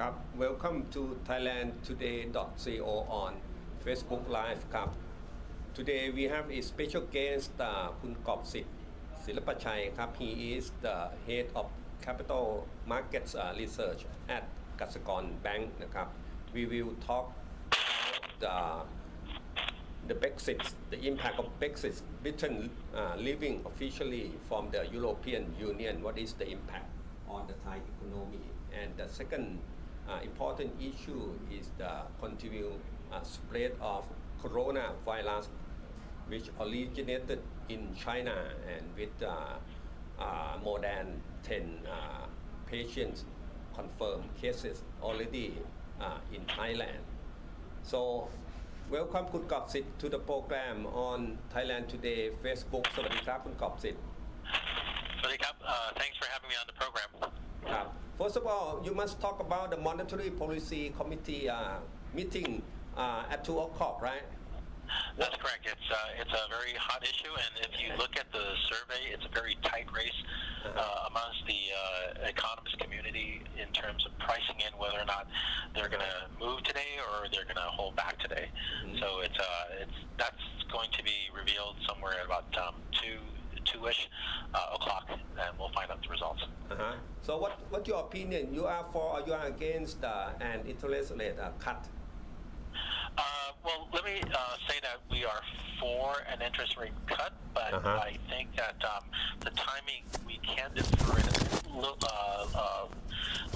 ครับ Welcome to thailandtoday.co on Facebook Live ครับ Today we have a special guest คุณกอบสิทธิ์ศิลปชัยครับ He is the head of capital markets research at กสิกร Bank นะครับ We will talk about the Brexit, the impact of Brexit, Britain leaving officially from the European Union. What is the impact on the Thai economy? And the second important issue is the continued spread of coronavirus, which originated in China and with more than 10 patients confirmed cases already in Thailand. So, welcome คุณกอบสิทธิ์ to the program on Thailand Today Facebook สวัสดีครับคุณกอบสิทธิ์ สวัสดีครับ Thanks for having me on the program. ครับ First of all, you must talk about the Monetary Policy Committee meeting at 2 o'clock, right? That's correct. It's a very hot issue, and if you look at the survey, it's a very tight race amongst the economist community in terms of pricing in whether or not they're going to move today or they're going to hold back today. So that's going to be revealed somewhere at about 2-ish o'clock, and we'll find out the results. So what's your opinion? You are for or you are against an interest rate cut? Well, let me say that we are for an interest rate cut, but I think that the timing, we can defer it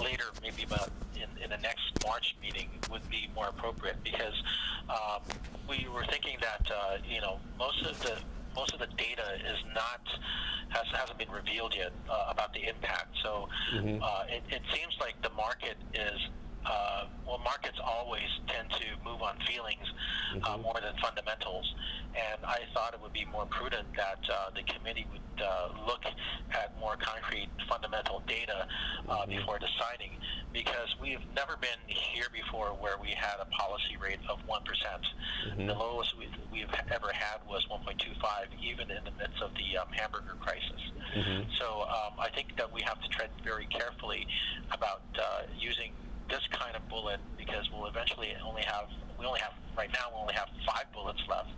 later, maybe about in the next March meeting would be more appropriate, because we were thinking that most of the data hasn't been revealed yet about the impact. So it seems like the market is markets always tend to move on feelings more than fundamentals, and I thought it would be more prudent that the committee would look at more concrete fundamental data before deciding, because we've never been here before where we had a policy rate of 1%. The lowest we've ever had was 1.25, even in the midst of the hamburger crisis. So I think that we have to tread very carefully about using this kind of bullet, because we'll eventually right now we only have 5 bullets left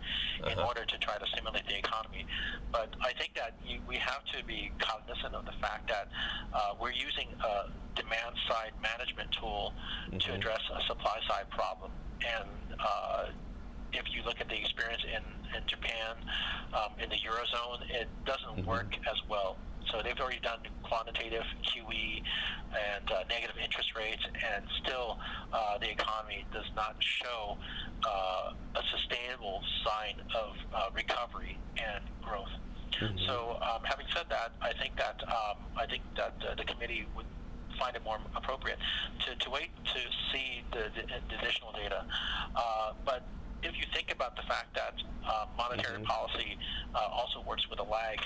in order to try to stimulate the economy. But I think that we have to be cognizant of the fact that we're using a demand side management tool to address a supply side problem. And if you look at the experience in Japan, in the Eurozone, it doesn't work as well. So they've already done quantitative QE and negative interest rates, and still the economy does not show a sustainable sign of recovery and growth. So having said that, I think that the committee would find it more appropriate to wait to see the additional data. But if you think about the fact that monetary policy also works with a lag,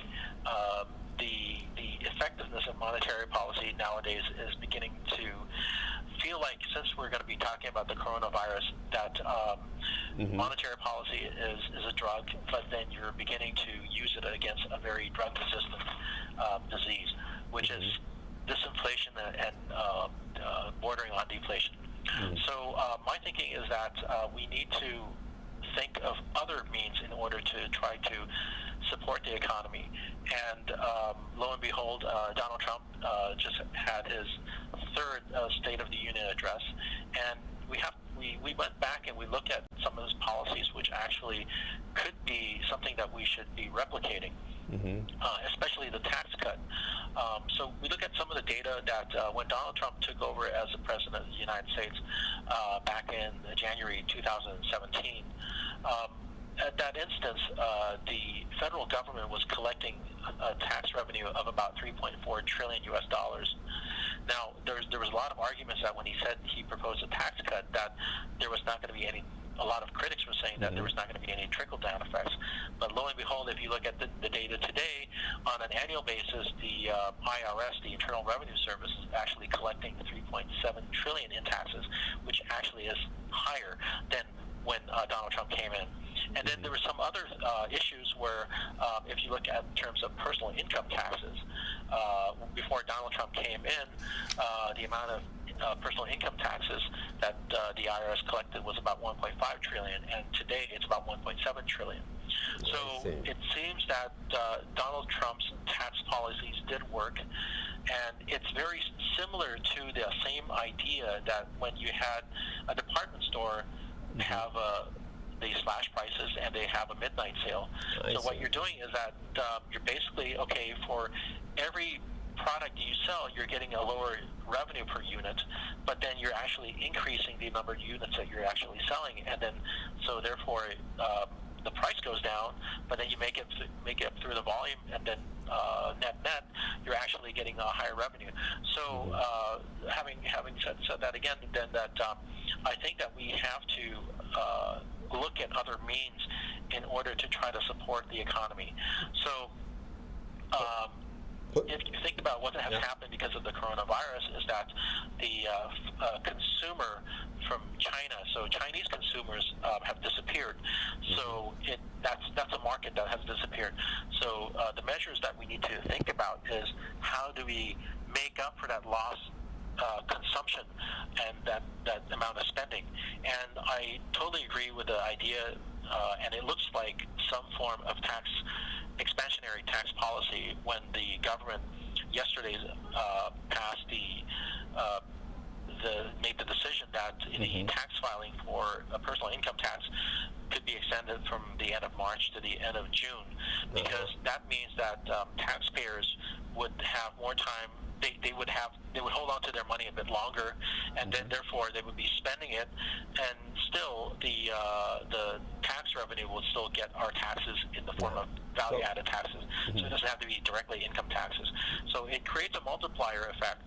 the effectiveness of monetary policy nowadays is beginning to feel like, since we're going to be talking about the coronavirus, that monetary policy is a drug, but then you're beginning to use it against a very drug-resistant disease, which is disinflation and bordering on deflation. So my thinking is that we need to think of other means in order to try to support the economy. And lo and behold, Donald Trump just had his third State of the Union address, and we went back and we looked at some of his policies, which actually could be something that we should be replicating, especially the tax cut. So we look at some of the data that when Donald Trump took over as the President of the United States back in January 2017, at that instance, the federal government was collecting a tax revenue of about $3.4 trillion US. Now, there was a lot of arguments that when he said he proposed a tax cut, that there was not going to be any. A lot of critics were saying that there was not going to be any trickle-down effects. But lo and behold, if you look at the data today, on an annual basis, the IRS, the Internal Revenue Service, is actually collecting $3.7 trillion in taxes, which actually is higher than when Donald Trump came in. And then there were some other issues where, if you look at in terms of personal income taxes, before Donald Trump came in, the amount of personal income taxes that the IRS collected was about 1.5 trillion, and today it's about 1.7 trillion. So it seems that Donald Trump's tax policies did work, and it's very similar to the same idea that when you had a department store have they slash prices and they have a midnight sale. So what you're doing is that you're basically, okay, for every product you sell, you're getting a lower revenue per unit, but then you're actually increasing the number of units that you're actually selling, and then so therefore the price goes down, but then you make it through the volume, and then net you're actually getting a higher revenue. So having said that again, then that I think that we have to look at other means in order to try to support the economy. So if you think about what has happened because of the coronavirus, is that the consumer from China, so Chinese consumers have disappeared. So that's a market that has disappeared. So the measures that we need to think about is how do we make up for that loss consumption and that amount of spending. And I totally agree with the idea, and it looks like some form of expansionary tax policy when the government yesterday passed made the decision that the tax filing for a personal income tax could be extended from the end of March to the end of June, because that means that taxpayers would have more time. They would hold on to their money a bit longer, and then therefore they would be spending it, and still the tax revenue will still get our taxes in the form of value-added taxes. So it doesn't have to be directly income taxes. So it creates a multiplier effect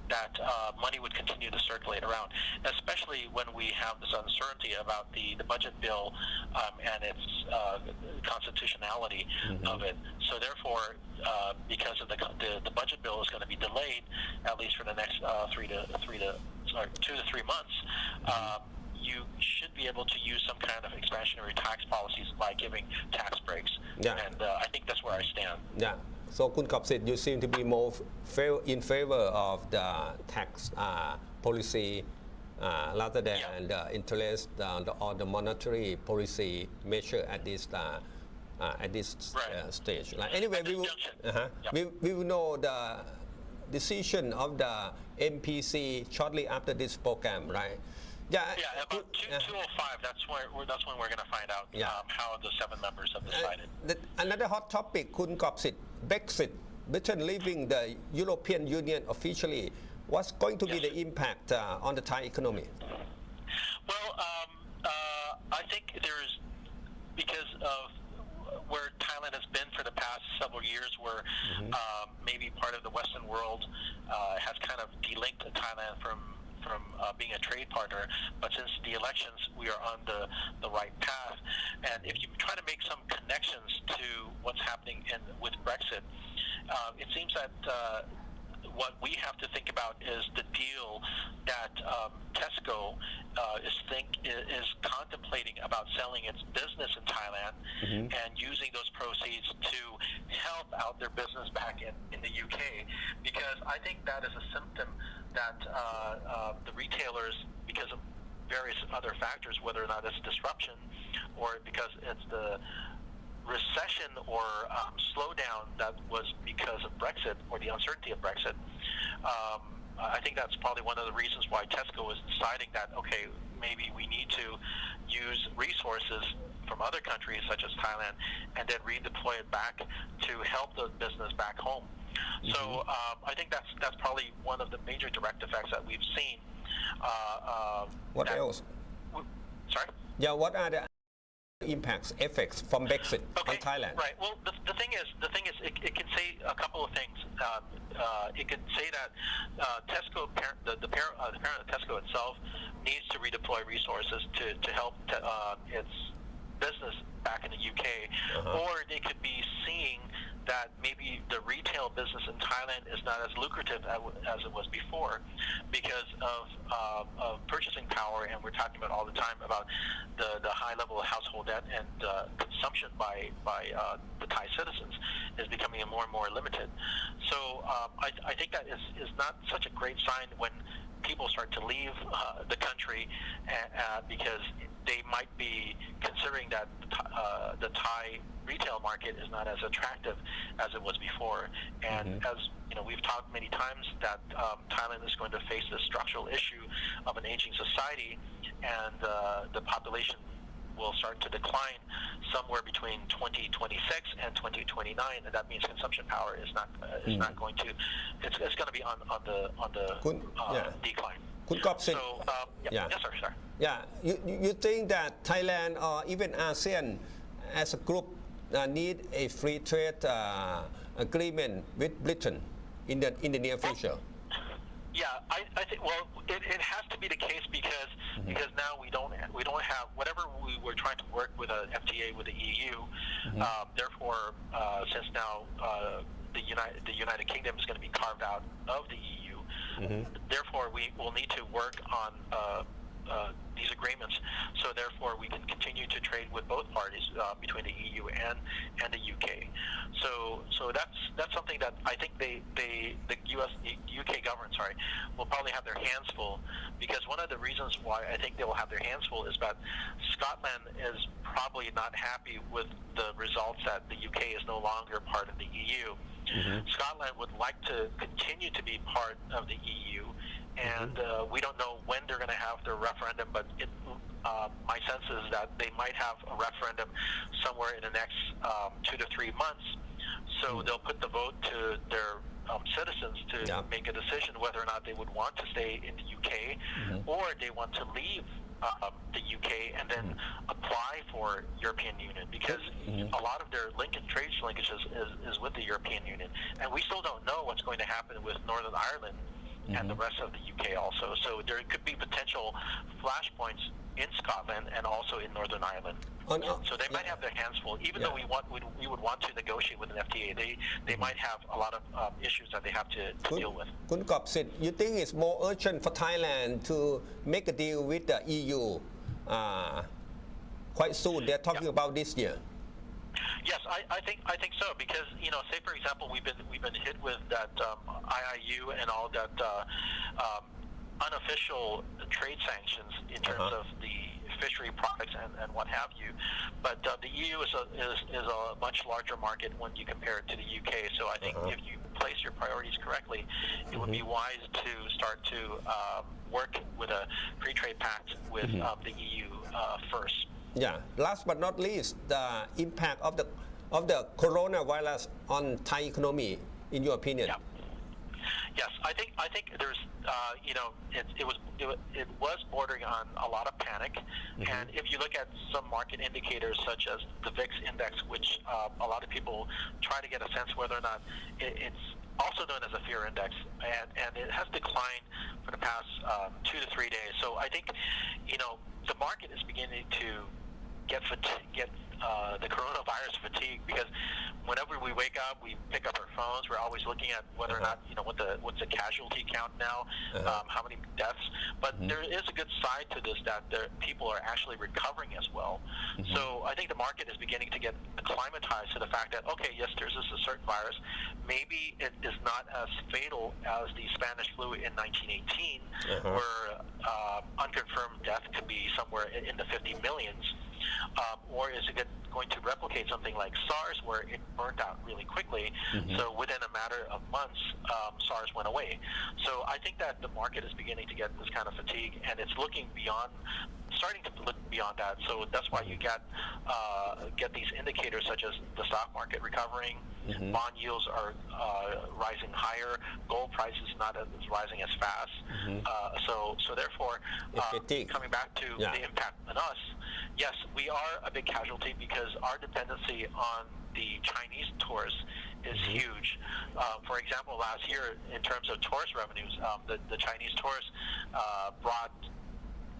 that money would continue to circulate around, especially when we have this uncertainty about the budget bill and its constitutionality of it. So therefore, because of the budget bill is going to be delayed at least for the next 2 to 3 months, you should be able to use some kind of expansionary tax policies by giving tax breaks. And I think that's where I stand. So, Kun Kobsidthi, you seem to be more in favor of the tax policy rather than the interest or the monetary policy measure at this stage. Like, anyway, we will know the decision of the MPC shortly after this program, right? About 2:05. That's when we're going to find out how the 7 members have decided. Another hot topic, Kun Kobsidthi, Brexit. Britain leaving the European Union officially. What's going to be the impact on the Thai economy? Well, I think there's, because of where Thailand has been for the past several years, where maybe part of the Western world has kind of delinked Thailand from being a trade partner, but since the elections, we are on the right path. And if you try to make some connections to what's happening with Brexit, it seems that what we have to think about is the deal that Tesco is contemplating about selling its business in Thailand and using those proceeds to help out their business back in the UK, because I think that is a symptom that the retailers, because of various other factors, whether or not it's disruption or because it's the recession or slowdown that was because of Brexit or the uncertainty of Brexit, I think that's probably one of the reasons why Tesco is deciding that, okay, maybe we need to use resources from other countries such as Thailand and then redeploy it back to help the business back home. So I think that's probably one of the major direct effects that we've seen. What else? Sorry? Yeah, what are the effects from Brexit on Thailand? Right. Well, the thing is, it can say a couple of things. It could say that Tesco, the parent of Tesco itself, needs to redeploy resources to help its business back in the UK, or they could be seeing that maybe the retail business in Thailand is not as lucrative as it was before because of purchasing power, and we're talking about all the time about the high level of household debt and consumption by the Thai citizens is becoming more and more limited. So I think that is not such a great sign when people start to leave the country because they might be considering that the Thai retail market is not as attractive as it was before. And as we've talked many times that Thailand is going to face this structural issue of an aging society, and the population will start to decline somewhere between 2026 and 2029, and that means consumption power is not going to it's going to be on the decline. คุณกอบสิทธิ์ So yes sir. Yeah, you think that Thailand or even ASEAN as a group need a free trade agreement with Britain in the near future? Yeah, I think it has to be the case because now we don't have whatever we were trying to work with an FTA with the EU. Therefore, since now the United Kingdom is going to be carved out of the EU, therefore we will need to work on these agreements. So therefore, we can continue to trade with both parties between the EU and the UK. So that's something that I think the UK government, will probably have their hands full, because one of the reasons why I think they will have their hands full is that Scotland is probably not happy with the results that the UK is no longer part of the EU. Scotland would like to continue to be part of the EU, and we don't know when they're going to have their referendum, but my sense is that they might have a referendum somewhere in the next 2 to 3 months. So they'll put the vote to their citizens to make a decision whether or not they would want to stay in the UK or they want to leave the UK and then apply for European Union, because a lot of their trade linkages is with the European Union, and we still don't know what's going to happen with Northern Ireland and the rest of the UK also. So there could be potential flashpoints in Scotland and also in Northern Ireland. So they might have their hands full. Even though we would want to negotiate with an FTA, they might have a lot of issues that they have to deal with. คุณกอบสิทธิ์ you think it's more urgent for Thailand to make a deal with the EU quite soon? They're talking about this year. Yes, I think so, because say for example we've been hit with that IIU and all that unofficial trade sanctions in terms of the fishery products and what have you, but the EU is a much larger market when you compare it to the UK. So I think if you place your priorities correctly, it would be wise to start to work with a free trade pact with the EU first. Yeah. Last but not least, the impact of the coronavirus on Thai economy, in your opinion. Yeah. Yes, I think there's it was bordering on a lot of panic, and if you look at some market indicators such as the VIX index, which a lot of people try to get a sense whether or not it's also known as a fear index, and it has declined for the past 2 to 3 days. So I think the market is beginning to get the coronavirus fatigue, because whenever we wake up, we pick up our phones, we're always looking at whether or not what's the casualty count now, how many deaths. But there is a good side to this, that people are actually recovering as well. So I think the market is beginning to get acclimatized to the fact that, okay, yes, there's a certain virus, maybe it is not as fatal as the Spanish flu in 1918, where unconfirmed death could be somewhere in the 50 millions. Or is it going to replicate something like SARS, where it burnt out really quickly? So within a matter of months, SARS went away. So I think that the market is beginning to get this kind of fatigue, and it's starting to look beyond that. So that's why you get these indicators such as the stock market recovering, bond yields are rising higher, gold prices not rising as fast. So therefore, coming back to the impact on us, yes, we are a big casualty because our dependency on the Chinese tourists is huge. For example, last year, in terms of tourist revenues, the Chinese tourists brought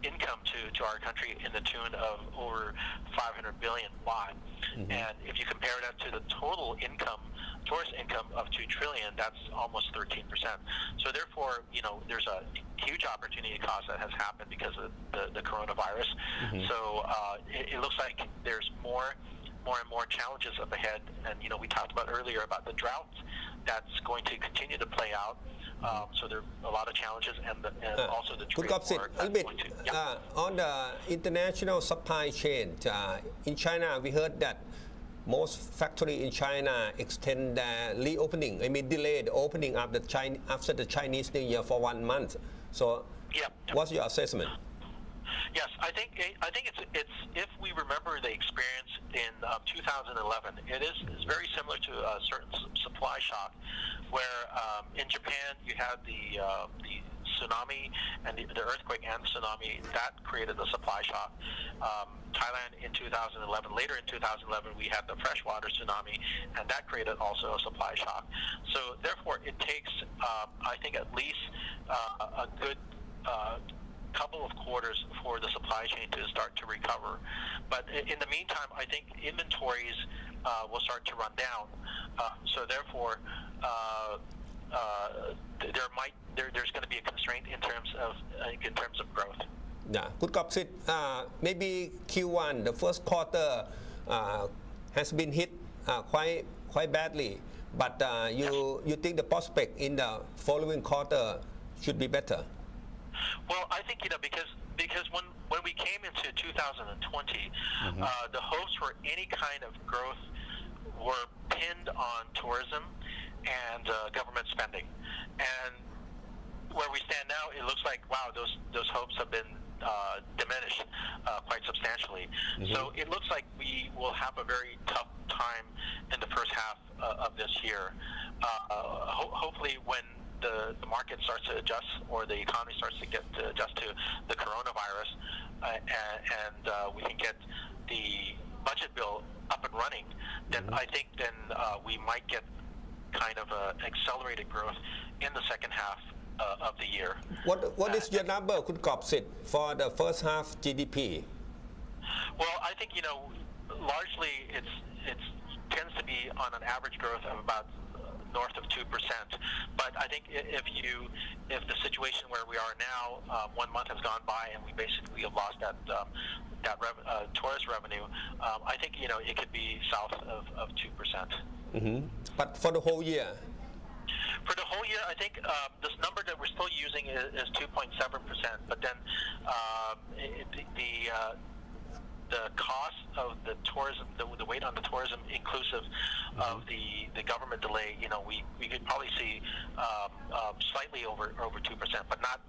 income to our country in the tune of over 500 billion baht. And if you compare that to the total tourist income of 2 trillion, that's almost 13%. So therefore, there's a huge opportunity cost that has happened because of the coronavirus. So it looks like there's more and more challenges up ahead. And we talked about earlier about the drought that's going to continue to play out. So there are a lot of challenges, and also theคุณ trade กอบสิท war ธิ์ a little bit going to. Yeah. on the international supply chain in China we heard that most factory in China extend their reopening delay the opening after the Chinese New Year for 1 month so what's your assessment? Yes, I think it's if we remember the experience in 2011, it is very similar to a certain supply shock, where in Japan you had the tsunami and the earthquake and tsunami that created the supply shock. Thailand in 2011, later in 2011, we had the freshwater tsunami, and that created also a supply shock. So therefore, it takes I think at least a good couple of quarters for the supply chain to start to recover. But in the meantime, I think inventories will start to run down. So therefore, there's going to be a constraint in terms of growth. Yeah, good Kopsit. Maybe Q1, the first quarter has been hit quite badly, but you think the prospect in the following quarter should be better? Well, I think because when we came into 2020, the hopes for any kind of growth were pinned on tourism and government spending, and where we stand now, it looks like wow, those hopes have been diminished quite substantially. So it looks like we will have a very tough time in the first half of this year. Hopefully, when the market starts to adjust or the economy starts to adjust to the coronavirus, and we can get the budget bill up and running, then I think we might get kind of accelerated growth in the second half of the year. What is your number, Kun Kopsit, for the first half GDP? Well, I think largely it tends to be on an average growth of about north of 2%. But I think if the situation where we are now, 1 month has gone by and we basically have lost that tourist revenue, I think it could be south of 2%. But for the whole year? For the whole year, I think this number that we're still using is 2.7%. But then the cost of the tourism, the weight on the tourism, inclusive of the government delay, we could probably see slightly over 2%, but not.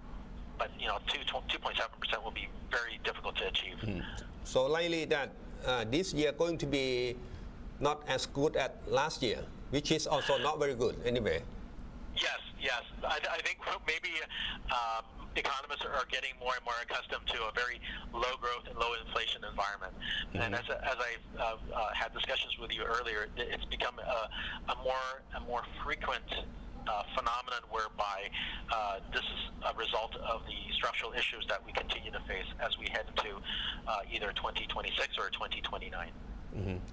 But 2.7% will be very difficult to achieve. So likely that this year going to be not as good as last year, which is also not very good anyway. Yes. I think maybe economists are getting more and more accustomed to a very low growth and low inflation environment. And as I had discussions with you earlier, it's become a more frequent phenomenon whereby this is a result of the structural issues that we continue to face as we head into either 2026 or 2029.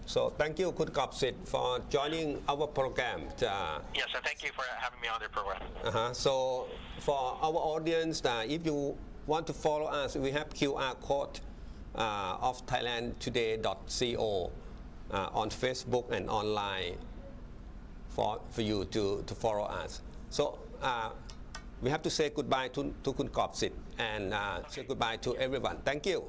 So thank you, Kun Kopsit, for joining our program. Yes, and thank you for having me on the program. So for our audience, if you want to follow us, we have QR code of thailandtoday.co on Facebook and online for you to follow us. So we have to say goodbye to Kun Kopsit and say goodbye to everyone. Thank you.